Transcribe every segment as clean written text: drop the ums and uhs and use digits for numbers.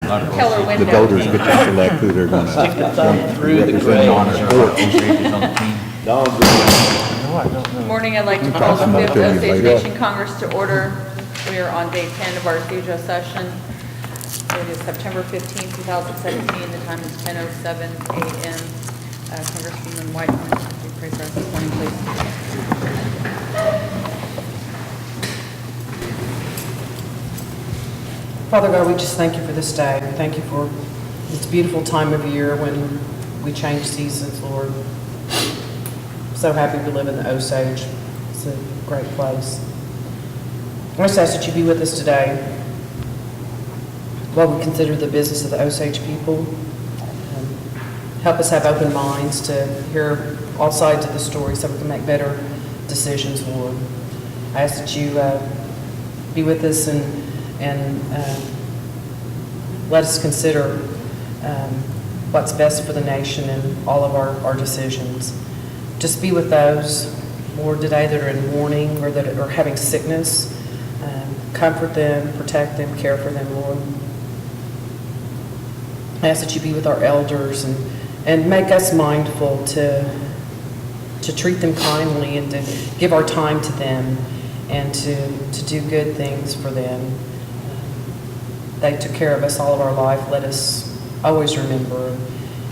Keller window. The voters get to select who they're going to Through the represent on grades. our board. Osage's on the team. Don Green. Good morning, I'd like to call toss the them up 5th to you Osage later. Nation Congress to order. We are on day 10 of our TziZho session. It is September 15, 2017. The time is 10:07 a.m. Congresswoman Whitehorn, would you pray for us this morning, please? Father God, we just thank you for this day. We thank you for this beautiful time of year when we change seasons, Lord. So happy we live in the Osage. It's a great place. I just ask that you be with us today while we consider the business of the Osage people. Help us have open minds to hear all sides of the story so we can make better decisions, Lord. I ask that you be with us and let us consider what's best for the nation in all of our decisions. Just be with those, Lord, today that are in mourning or that are having sickness. Comfort them, protect them, care for them, Lord. I ask that you be with our elders and make us mindful to treat them kindly and to give our time to them and to do good things for them. They took care of us all of our life. Let us always remember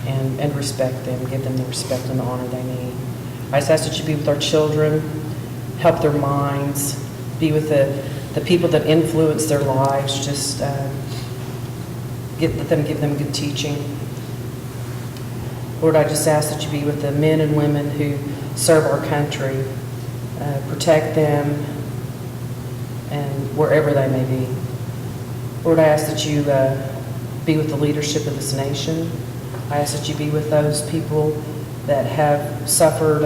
and respect them, give them the respect and the honor they need. I just ask that you be with our children, help their minds, be with the people that influence their lives, just give them good teaching. Lord, I just ask that you be with the men and women who serve our country, protect them, and wherever they may be. Lord, I ask that you be with the leadership of this nation. I ask that you be with those people that have suffered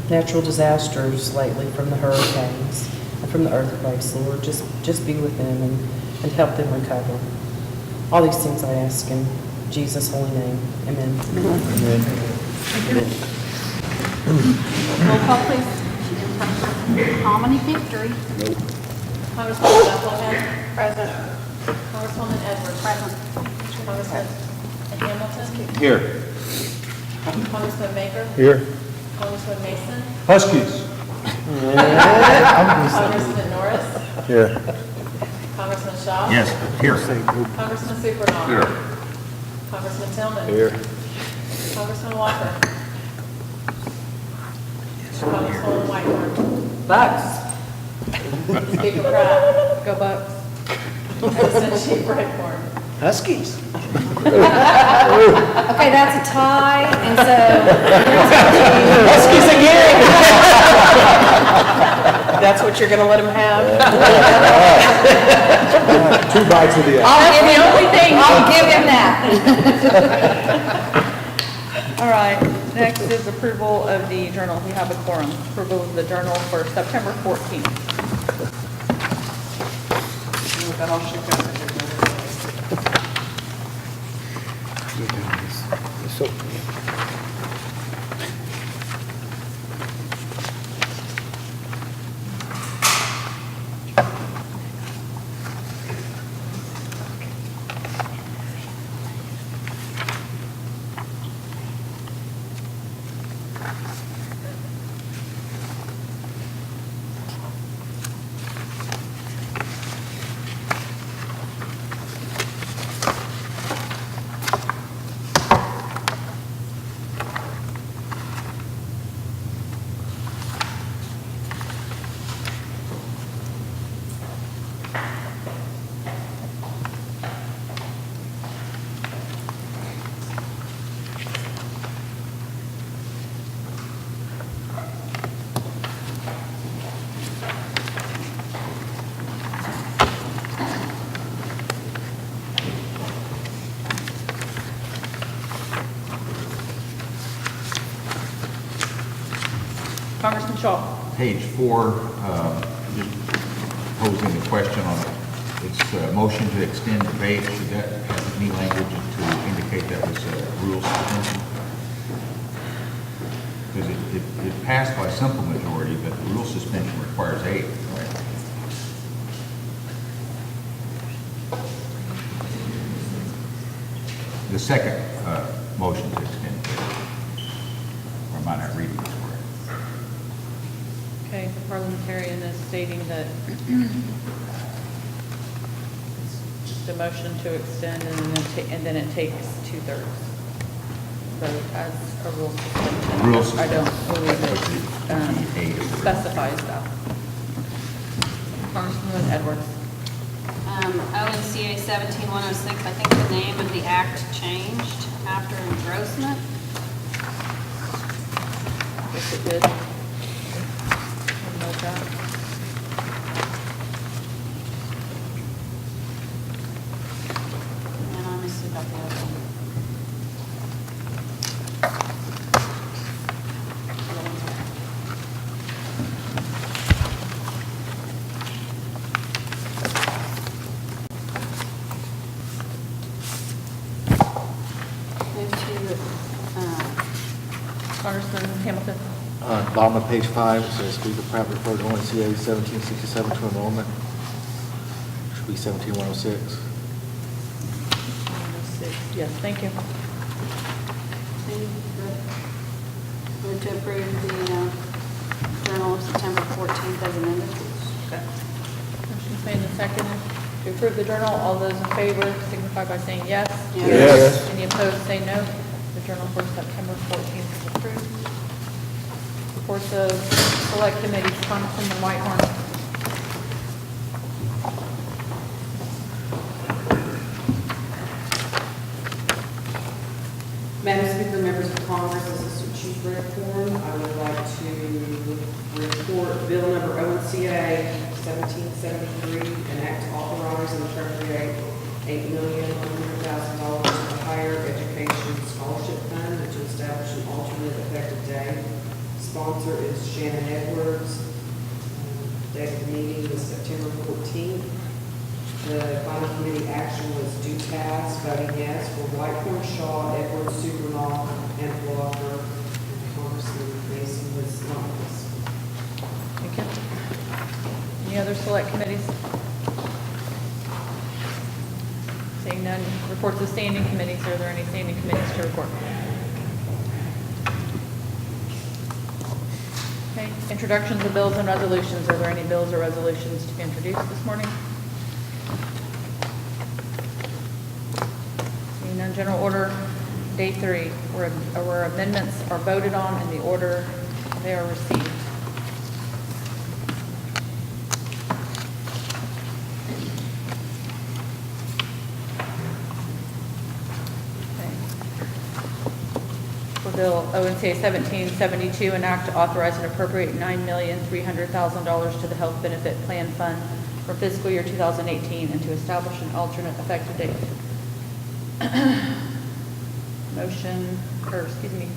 natural disasters lately from the hurricanes and from the earthquakes. Lord, just be with them and help them recover. All these things I ask in Jesus' holy name. Amen. Amen. Roll call, please. Harmony victory. Congresswoman Knucklehead. Present. Congresswoman Edwards. Present. Congressman Hamilton. Here. Congressman Baker. Here. Congressman Mason. Huskies. Congressman Norris. Here. Congressman Shaw. Yes, here. Congressman Superdon. Here. Congressman Tillman. Here. Congressman Walker. Congresswoman Whitehorn. Bucks. Speaker Pratt. Go Bucks. President Chief Redcorn. Huskies. Okay, that's a tie, and so. Huskies again. That's what you're going to let them have? 2 bites of the apple. That's the only thing, I'll give him that. All right, next is approval of the journal. We have a quorum. Approval of the journal for September 14th. Congressman Shaw. Page 4, just posing the question on it. It's a motion to extend debate. Should that have any language to indicate that was a rule suspension? Because it passed by simple majority, but the rule suspension requires 8, right? the second motion to extend the date. Or am I not reading this correct? Okay, the parliamentarian is stating that it's just a motion to extend and then it takes 2/3 vote as a rule suspension. Rule I suspension. don't believe it Eight of the- specifies that. Congresswoman Edwards. ONCA 17106, I think the name of the act changed after engrossment. Yes, it did. Didn't know that. And I missed about the other one. Move to, Congressman Hamilton. Bottom of page 5, it says, Speaker Pratt referred to ONCA 1767 to enrollment. Should be 17106. Yes, thank you. move to approve the Journal of September 14th as amended. Okay. Motion's made and seconded to approve the journal. All those in favor signify by saying yes. Yes. Any opposed, say no. The journal for September 14th is approved. Reports of select committees, Congressman Whitehorn. Madam Speaker, members of Congress, Assistant Chief Grant Form, I would like to report Bill number ONCA 1773, an act to authorize and appropriate $8,100,000 to the Higher Education Scholarship Fund and to establish an alternate effective date. Sponsor is Shannon Edwards. Date of the meeting is September 14th. The final committee action was due task, voting yes for Whitehorn, Shaw, Edwards, Supernaw, and Walker. And Congressman Mason was not this. Thank you. Any other select committees? Seeing none, reports of standing committees. Are there any standing committees to report? Okay, introductions of bills and resolutions. Are there any bills or resolutions to be introduced this morning? Seeing none, general order, day 3, where amendments are voted on in the order they are received. For Bill ONCA 1772, an act to authorize and appropriate $9,300,000 to the Health Benefit Plan Fund for fiscal year 2018 and to establish an alternate effective date.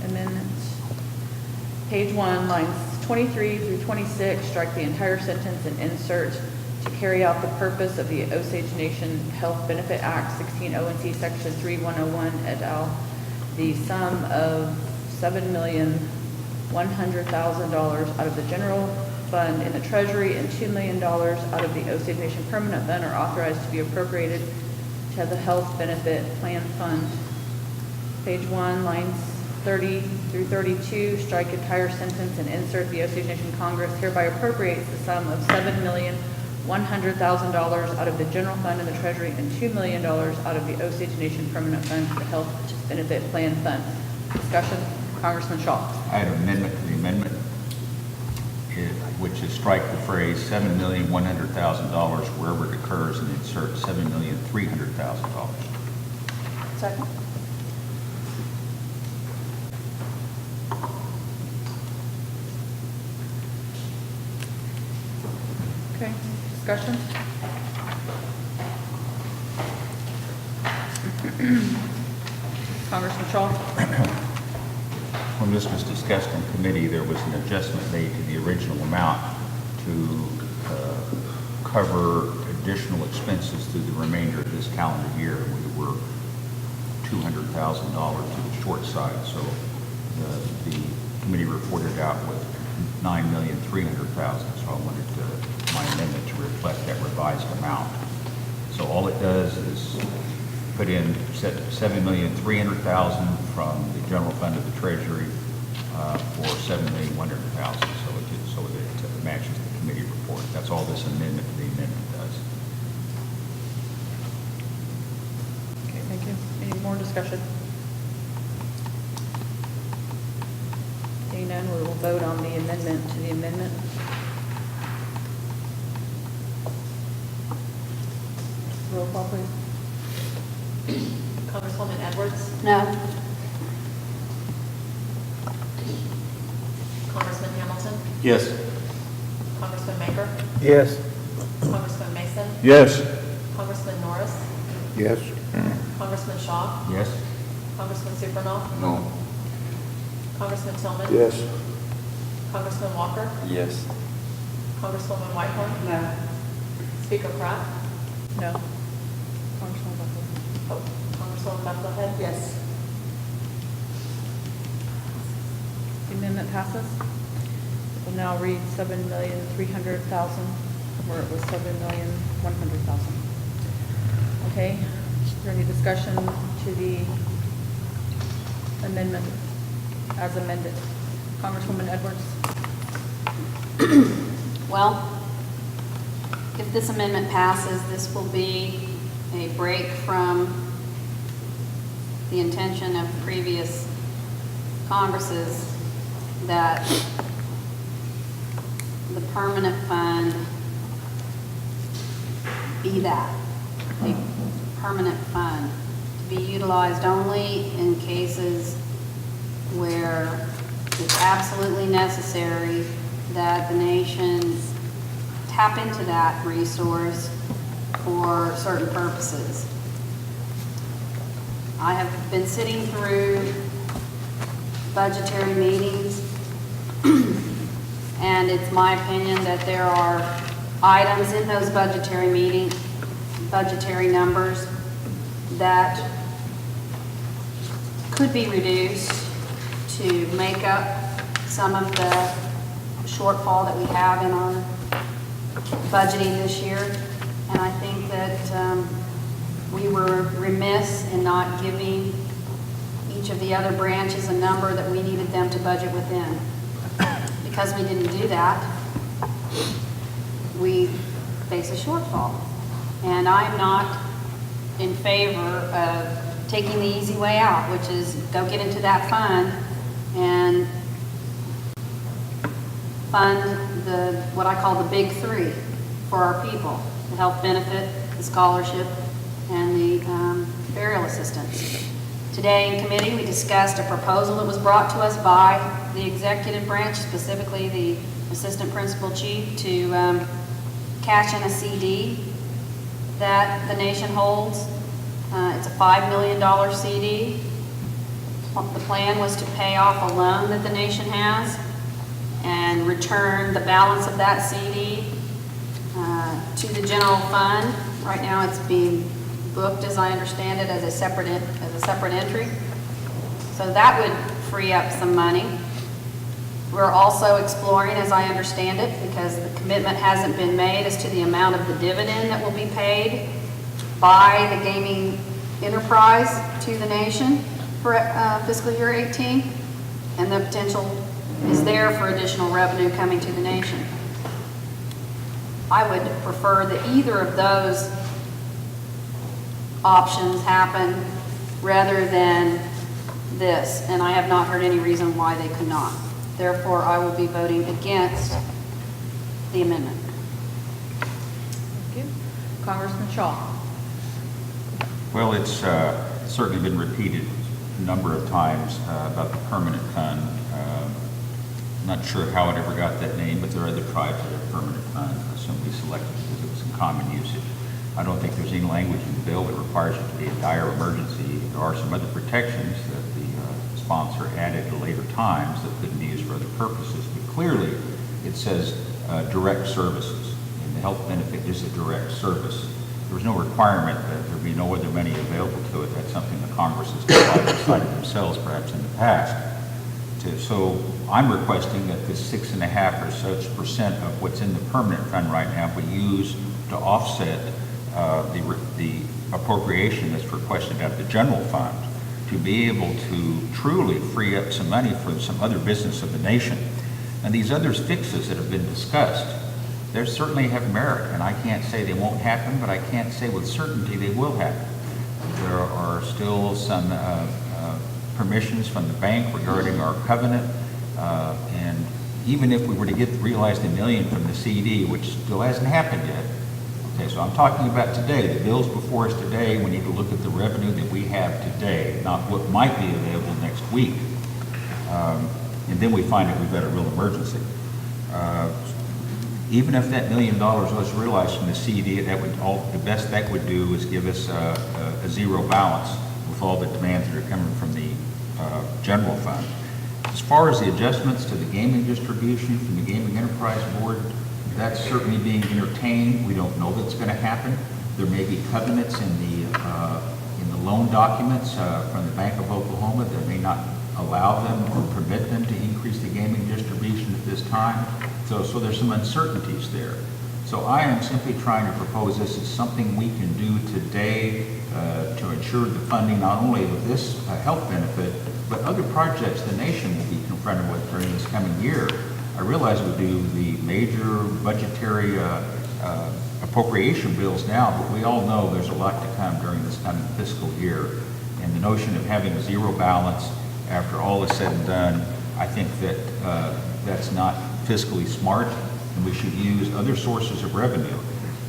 Amendment. Page 1, lines 23 through 26, strike the entire sentence and insert to carry out the purpose of the Osage Nation Health Benefit Act 16 ONC Section 3101 et al. The sum of $7,100,000 out of the general fund in the Treasury and $2 million out of the Osage Nation Permanent Fund are authorized to be appropriated to the Health Benefit Plan Fund. Page 1, lines 30 through 32, strike entire sentence and insert the Osage Nation Congress hereby appropriates the sum of $7,100,000 out of the general fund in the Treasury and $2 million out of the Osage Nation Permanent Fund to the Health Benefit Plan Fund. Discussion, Congressman Shaw. I had an amendment to the amendment, which is strike the phrase $7,100,000 wherever it occurs and insert $7,300,000. Second. Okay, discussion? Congressman Shaw. When this was discussed in committee, there was an adjustment made to the original amount to cover additional expenses through the remainder of this calendar year. We were $200,000 to the short side, so the committee reported out with $9,300,000. So I wanted my amendment to reflect that revised amount. So all it does is put in $7,300,000 from the general fund of the treasury for $7,100,000. So it matches the committee report. That's all this amendment to the amendment does. Okay, thank you. Any more discussion? Seeing none, we will vote on the amendment to the amendment. Roll call, please. Congresswoman Edwards, No. Congressman Hamilton, Yes. Congressman Maker, Yes. Congressman Mason, Yes. Congressman Norris, Yes. Congressman Shaw, Yes? Congressman Supernaw, No. Congressman Tillman, Yes. Congressman Walker, Yes. Congresswoman Whitehorn. No. Speaker Pratt, No. Congressman Buckley. oh, Congresswoman Bucklehead. Yes. The amendment passes. We'll now read $7,300,000, where it was $7,100,000. Okay, is there any discussion to the amendment as amended? Congresswoman Edwards? Well, if this amendment passes, this will be a break from the intention of previous Congresses that the permanent fund be that, a permanent fund, to be utilized only in cases where it's absolutely necessary that the nation tap into that resource for certain purposes. I have been sitting through budgetary meetings, and it's my opinion that there are items in those budgetary numbers that could be reduced to make up some of the shortfall that we have in our budgeting this year. And I think that we were remiss in not giving each of the other branches a number that we needed them to budget within. Because we didn't do that, we face a shortfall. And I'm not in favor of taking the easy way out, which is go get into that fund and fund what I call the big three for our people, to help benefit the scholarship and the burial assistance. Today in committee, we discussed a proposal that was brought to us by the executive branch, specifically the assistant principal chief, to cash in a CD that the nation holds. It's a $5 million CD. The plan was to pay off a loan that the nation has and return the balance of that CD to the general fund. Right now, it's being booked, as I understand it, as a separate entry. So that would free up some money. We're also exploring, as I understand it, because the commitment hasn't been made as to the amount of the dividend that will be paid by the gaming enterprise to the nation for fiscal year 18, and the potential is there for additional revenue coming to the nation. I would prefer that either of those options happen rather than this, and I have not heard any reason why they could not. Therefore, I will be voting against the amendment. Thank you. Congressman Shaw? Well, it's certainly been repeated a number of times about the permanent fund. I'm not sure how it ever got that name, but there are other tribes that have permanent funds. I assume we selected because it was in common usage. I don't think there's any language in the bill that requires it to be a dire emergency. There are some other protections that the sponsor added at later times that couldn't be used for other purposes. But clearly, it says direct services, and the health benefit is a direct service. There was no requirement that there be no other money available to it. That's something the Congress has decided themselves, perhaps in the past. So I'm requesting that the 6.5% or such of what's in the permanent fund right now be used to offset the appropriation that's requested out of the general fund to be able to truly free up some money for some other business of the nation. And these other fixes that have been discussed, they certainly have merit, and I can't say they won't happen, but I can't say with certainty they will happen. There are still some permissions from the bank regarding our covenant, and even if we were to realize the $1 million from the CD, which still hasn't happened yet. Okay, so I'm talking about today, the bills before us today. We need to look at the revenue that we have today, not what might be available next week. And then we find that we've got a real emergency. Even if that $1 million was realized from the CD, that would the best that would do is give us a zero balance with all the demands that are coming from the general fund. As far as the adjustments to the gaming distribution from the Gaming Enterprise Board, that's certainly being entertained. We don't know that's going to happen. There may be covenants in the loan documents from the Bank of Oklahoma that may not allow them or permit them to increase the gaming distribution at this time. So there's some uncertainties there. So I am simply trying to propose this as something we can do today to ensure the funding not only of this health benefit, but other projects the nation will be confronted with during this coming year. I realize we do the major budgetary appropriation bills now, but we all know there's a lot to come during this coming fiscal year. And the notion of having a zero balance after all is said and done, I think that that's not fiscally smart, and we should use other sources of revenue.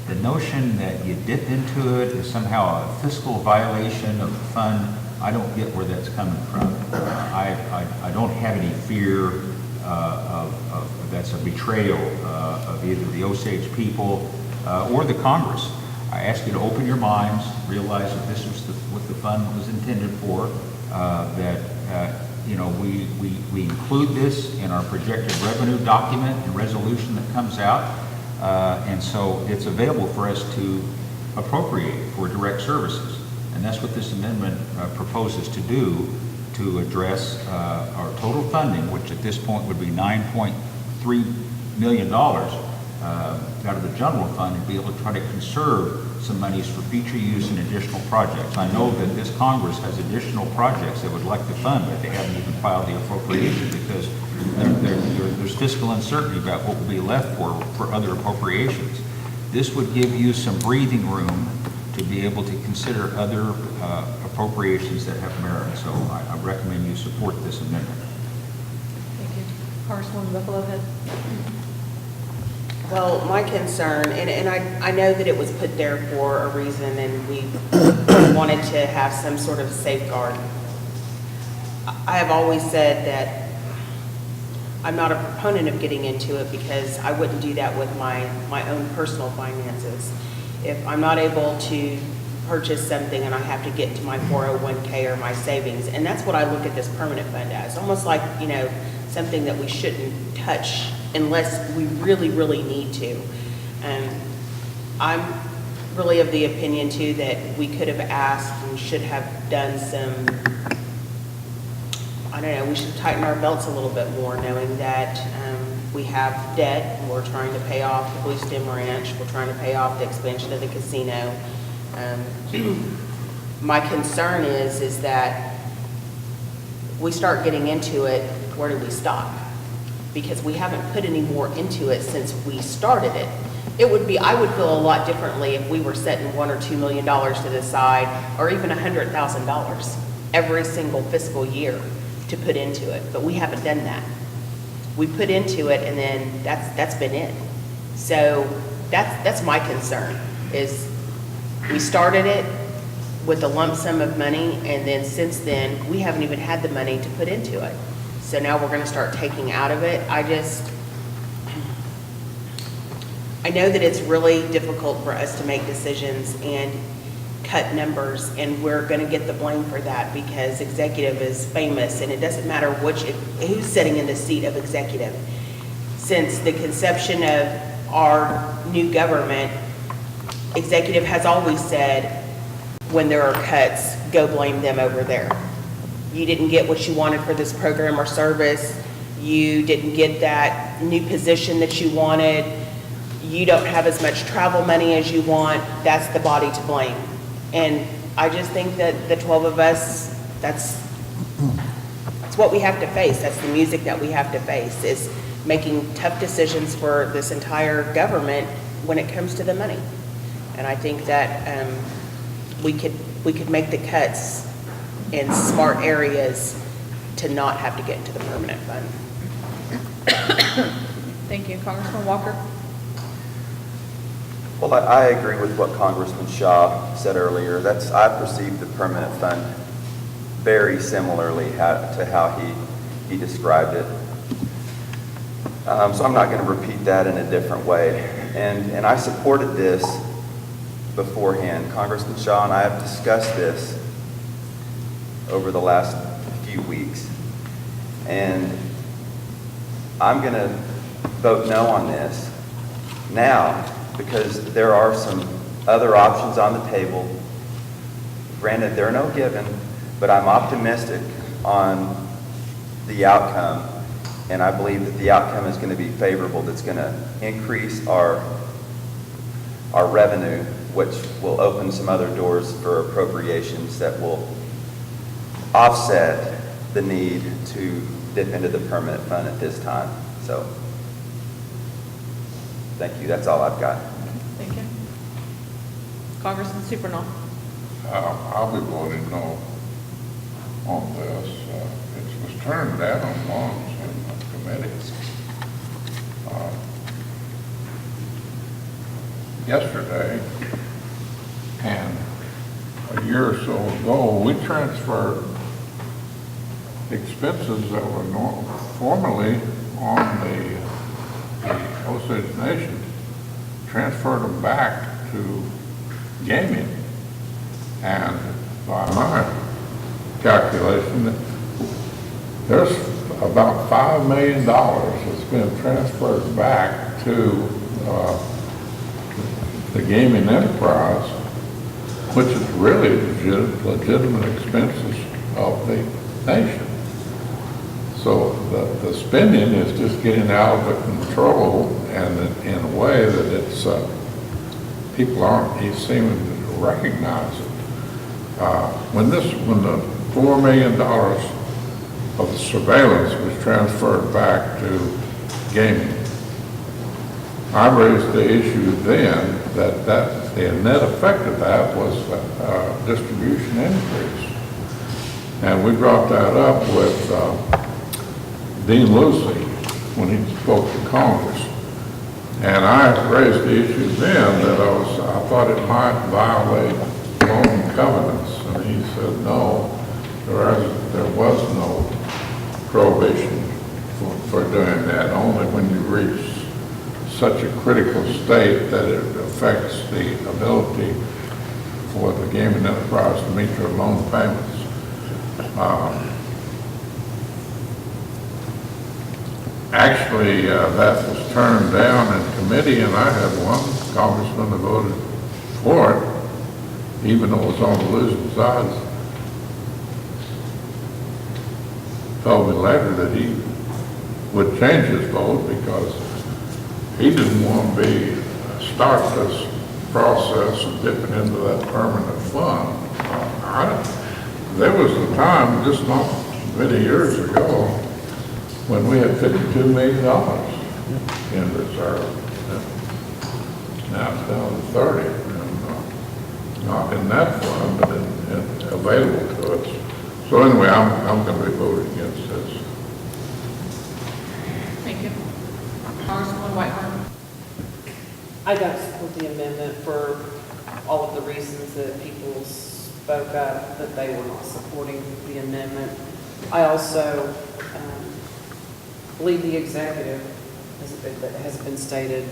The notion that you dip into it is somehow a fiscal violation of the fund, I don't get where that's coming from. I don't have any fear of that's a betrayal of either the Osage people or the Congress. I ask you to open your minds, realize that this was what the fund was intended for, that we include this in our projected revenue document and resolution that comes out, and so it's available for us to appropriate for direct services. And that's what this amendment proposes to do, to address our total funding, which at this point would be $9.3 million out of the general fund, and be able to try to conserve some monies for future use in additional projects. I know that this Congress has additional projects they would like to fund, but they haven't even filed the appropriation because there's fiscal uncertainty about what will be left for other appropriations. This would give you some breathing room to be able to consider other appropriations that have merit. So I recommend you support this amendment. Thank you. Congresswoman Buffalohead. Well, my concern, and I know that it was put there for a reason, and we wanted to have some sort of safeguard. I have always said that I'm not a proponent of getting into it because I wouldn't do that with my own personal finances. If I'm not able to purchase something and I have to get to my 401k or my savings, and that's what I look at this permanent fund as, almost like, something that we shouldn't touch unless we really, really need to. I'm really of the opinion too that we could have asked and should have done some, we should tighten our belts a little bit more, knowing that we have debt, and we're trying to pay off the Bluestem Ranch, we're trying to pay off the expansion of the casino. My concern is that we start getting into it, where do we stop? Because we haven't put any more into it since we started it. I would feel a lot differently if we were setting $1 or $2 million to the side, or even $100,000 every single fiscal year to put into it, but we haven't done that. We put into it, and then that's been it. So that's my concern, is we started it with a lump sum of money, and then since then, we haven't even had the money to put into it. So now we're gonna start taking out of it. I know that it's really difficult for us to make decisions and cut numbers, and we're gonna get the blame for that because executive is famous, and it doesn't matter who's sitting in the seat of executive. Since the conception of our new government, executive has always said, when there are cuts, go blame them over there. You didn't get what you wanted for this program or service. You didn't get that new position that you wanted. You don't have as much travel money as you want. That's the body to blame. And I just think that the 12 of us, that's what we have to face. That's the music that we have to face, is making tough decisions for this entire government when it comes to the money. And I think that we could make the cuts in smart areas to not have to get into the permanent fund. Thank you. Congressman Walker? Well, I agree with what Congressman Shaw said earlier. I perceive the permanent fund very similarly to how he described it. So I'm not going to repeat that in a different way. And I supported this beforehand. Congressman Shaw and I have discussed this over the last few weeks. And I'm going to vote no on this now because there are some other options on the table. Granted, they're no given, but I'm optimistic on the outcome, and I believe that the outcome is going to be favorable. That's going to increase our revenue, which will open some other doors for appropriations that will offset the need to dip into the permanent fund at this time. So, thank you. That's all I've got. Thank you. Congressman Supernall? I'll be voting no on this. It was turned down once in the committee. Yesterday, and a year or so ago, we transferred expenses that were formerly on the Osage Nation, transferred them back to gaming. And by my calculation, there's about $5 million that's been transferred back to the gaming enterprise, which is really legitimate expenses of the nation. So the spending is just getting out of the control, and in a way that it's people aren't seeming to recognize it. When the $4 million of the surveillance was transferred back to gaming, I raised the issue then that the net effect of that was distribution increase. And we brought that up with Dean Lucy when he spoke to Congress. And I raised the issue then that I thought it might violate loan covenants. And he said, no, there was no prohibition for doing that, only when you reach such a critical state that it affects the ability for the gaming enterprise to meet their loan payments. Actually, that was turned down in committee, and I had one congressman that voted for it, even though it was on the losing side. Told me later that he would change his vote because he didn't want to start this process of dipping into that permanent fund. There was a time, just not many years ago, when we had $52 million in reserve. Now it's down to 30, and not in that fund, but in available to us. So anyway, I'm going to be voting against this. Thank you. Congresswoman Whitehorn? I don't support the amendment for all of the reasons that people spoke up, that they were not supporting the amendment. I also believe the executive, that has been stated,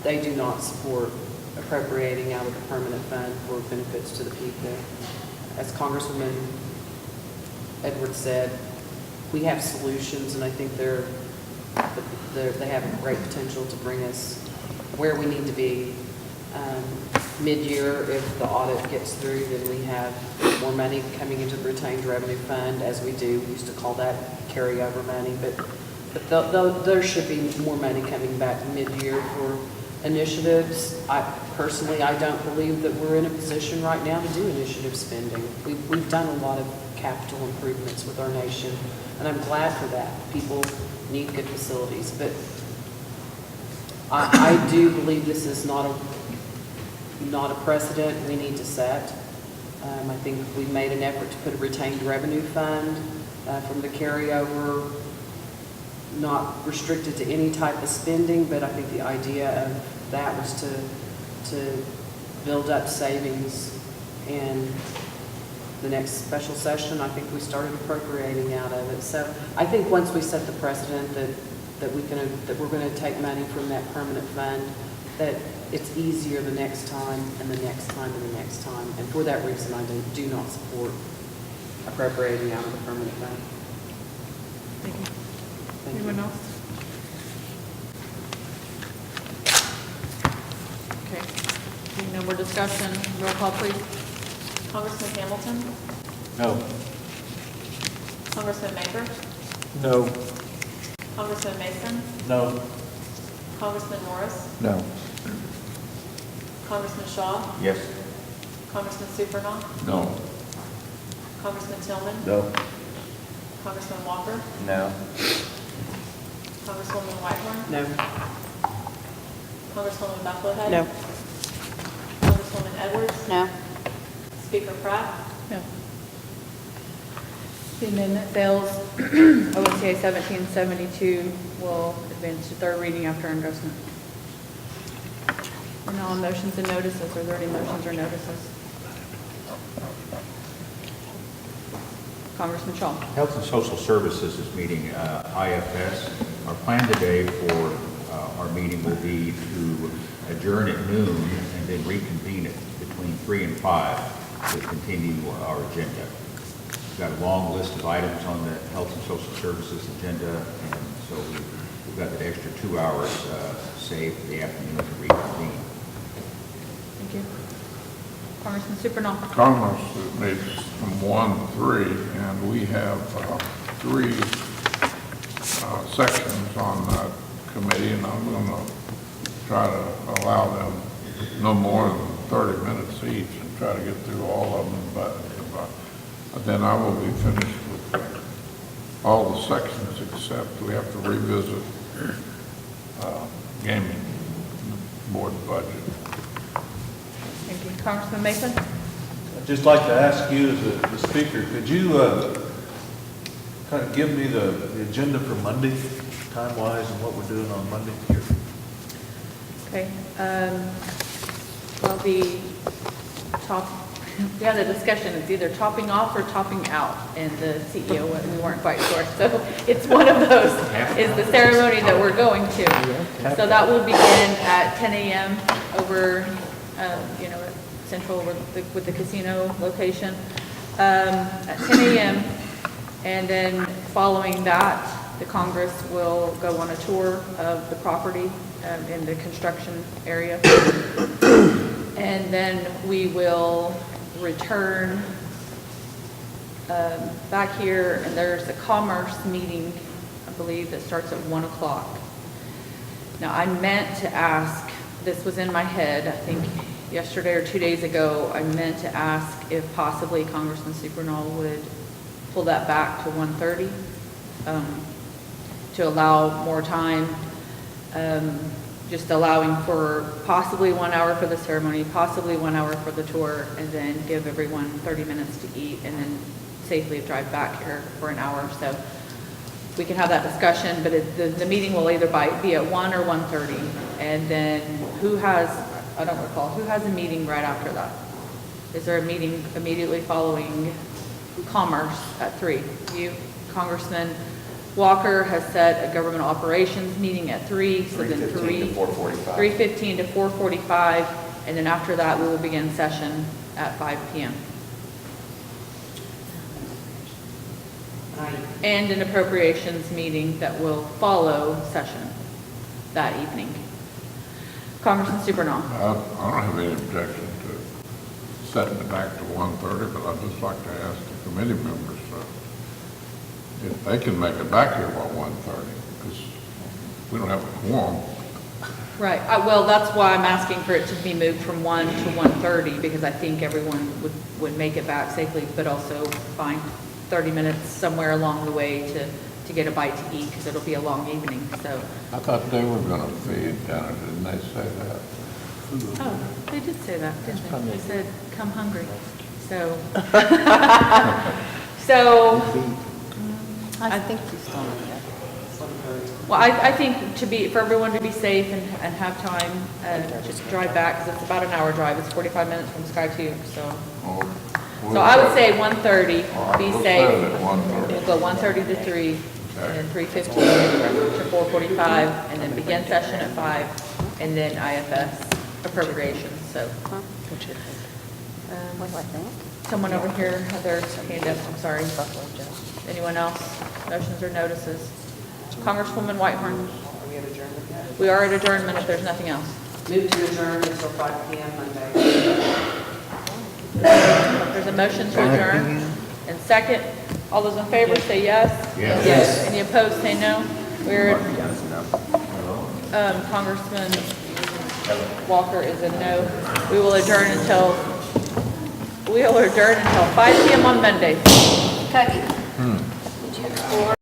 they do not support appropriating out of the permanent fund for benefits to the people. As Congresswoman Edwards said, we have solutions, and I think they have a great potential to bring us where we need to be. Mid-year, if the audit gets through, then we have more money coming into the retained revenue fund, as we do. We used to call that carryover money, but there should be more money coming back mid-year for initiatives. Personally, I don't believe that we're in a position right now to do initiative spending. We've done a lot of capital improvements with our nation, and I'm glad for that. People need good facilities, but I do believe this is not a precedent we need to set. I think we've made an effort to put a retained revenue fund from the carryover, not restricted to any type of spending, but I think the idea of that was to build up savings. And the next special session, I think we started appropriating out of it. So I think once we set the precedent that we're going to take money from that permanent fund, that it's easier the next time and the next time and the next time. And for that reason, I do not support appropriating out of the permanent fund. Thank you. Thank you. Anyone else? Okay. Seeing no more discussion, roll call, please. Congressman Hamilton, No. Congressman Maker, No. Congressman Mason, No. Congressman Morris, No. Congressman Shaw, Yes. Congressman Supernaw, No. Congressman Tillman, No. Congressman Walker, No. Congresswoman Whitehorn, No. Congresswoman Bucklehead. No. Congresswoman Edwards, No? Speaker Pratt, No. The amendment fails. OSCA 1772 will advance to third reading after endorsement. And now on motions and notices. Are there any motions or notices? Congressman Shaw. Health and Social Services is meeting IFS. Our plan today for our meeting will be to adjourn at noon and then reconvene it between 3 and 5 to continue our agenda. We've got a long list of items on the Health and Social Services agenda, and so we've got that extra 2 hours saved for the afternoon to reconvene. Thank you. Congressman Supernaw. Congress meets from 1 to 3, and we have 3 sections on that committee, and I'm going to try to allow them no more than 30 minutes each and try to get through all of them, but then I will be finished with all the sections except we have to revisit gaming board budget. Thank you. Congressman Mason. I'd just like to ask you as the speaker, could you kind of give me the agenda for Monday, time-wise, and what we're doing on Monday here? Okay. Well, we had a discussion, it's either topping off or topping out, and the CEO, we weren't quite sure. So it's one of those, is the ceremony that we're going to. So that will begin at 10 a.m. over, at Central with the casino location, at 10 a.m. And then following that, the Congress will go on a tour of the property in the construction area. And then we will return back here, and there's a commerce meeting, I believe, that starts at 1 o'clock. Now, I meant to ask, this was in my head, I think yesterday or 2 days ago, I meant to ask if possibly Congressman Supernaw would pull that back to 1:30 to allow more time, just allowing for possibly 1 hour for the ceremony, possibly 1 hour for the tour, and then give everyone 30 minutes to eat and then safely drive back here for an hour. So we can have that discussion, but the meeting will either be at 1 or 1:30. And then I don't recall, who has a meeting right after that? Is there a meeting immediately following Commerce at 3? You, Congressman Walker has set a government operations meeting at 3, so then 3:15 to 4:45. 3:15 to 4:45, and then after that, we will begin session at 5 p.m. And an appropriations meeting that will follow session that evening. Congressman Supernaw. I don't have any objection to setting it back to 1:30, but I'd just like to ask the committee members if they can make it back here by 1:30, because we don't have a quorum. Right, well, that's why I'm asking for it to be moved from 1 to 1:30, because I think everyone would make it back safely, but also find 30 minutes somewhere along the way to get a bite to eat, because it'll be a long evening, so. I thought they were gonna feed down there, didn't they say that? Oh, they did say that, didn't they? They said, come hungry, so. So, I think she's fine, yeah. well, I think for everyone to be safe and have time, just drive back, because it's about an hour drive, it's 45 minutes from Sky Tube, so. So I would say 1:30, be safe. We'll go 1:30 to 3, and then 3:15 to 4:45, and then begin session at 5, and then IFS appropriations, so. What do I think? Someone over here had their hand up, I'm sorry. Anyone else? Motions or notices? Congresswoman Whitehorn? We are at adjournment if there's nothing else. Move to adjourn until 5 PM Monday. There's a motion to adjourn. And second, all those in favor say yes. Yes. Any opposed, say no. We're, Congressman Walker is a no. We will adjourn until 5 PM on Monday. Cookie. Did you explore